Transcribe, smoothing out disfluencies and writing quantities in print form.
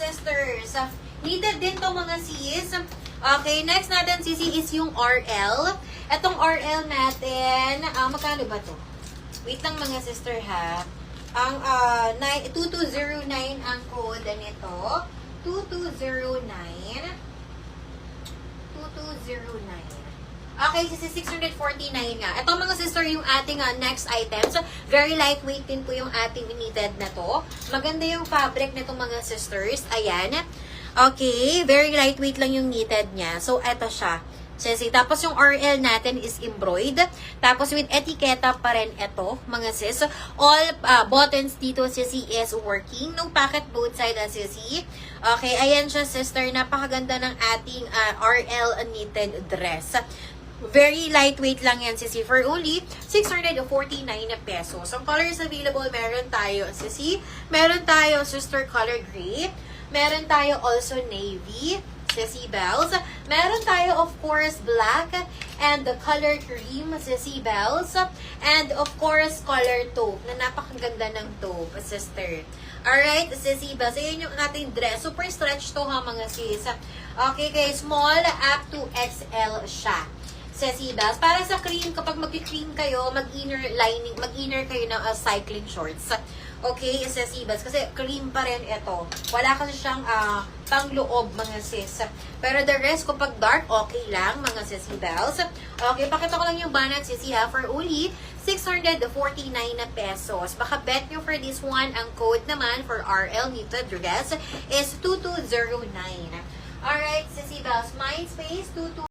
sisters. Needed din to mga sis. Okay, next natin sisi is yung RL. Etong RL natin, magkano ba to? Wait lang mga sister ha. Ang 2209 ang code nito. 2209. 2209. Okay, kasi 649 nga. Ito mga sister yung ating next items. Very lightweight din po yung ating needed na to. Maganda yung fabric na itong mga sisters. Ayan. Okay, very lightweight lang yung knitted niya. So, eto siya. Sisi. Tapos yung RL natin is embroidered. Tapos with etiketa pa rin ito, mga sis. All buttons dito, sisi, is working. No pocket both side, sisi. Okay, ayan siya, sister. Napakaganda ng ating RL knitted dress. Very lightweight lang yan, sisi. For only 649 pesos. Ang colors available, meron tayo, sisi. Meron tayo, sister, color gray. Meron tayo also navy, sisi bells. Meron tayo, of course, black and the color cream, sisi bells. And, of course, color taupe, na napakaganda ng taupe, sister. Alright, sisi bells. Ayan yung ating dress. Super stretch to ha, mga sis. Okay, kay small up to XL siya. Sisi bells. Para sa cream, kapag mag-cream kayo, mag-inner lining, mag-inner kayo ng cycling shorts. Okay, sisi bells. Kasi cream pa rin ito. Wala kasi siyang pang-loob, mga sis. Pero the rest, kapag dark, okay lang, mga sisi bells. Okay, pakita ko lang yung banat, sisi ha, for only 649 pesos. Baka bet nyo for this one, ang code naman for RL knitted dress is 2209. Alright, sisi bells. Mind space, 2209.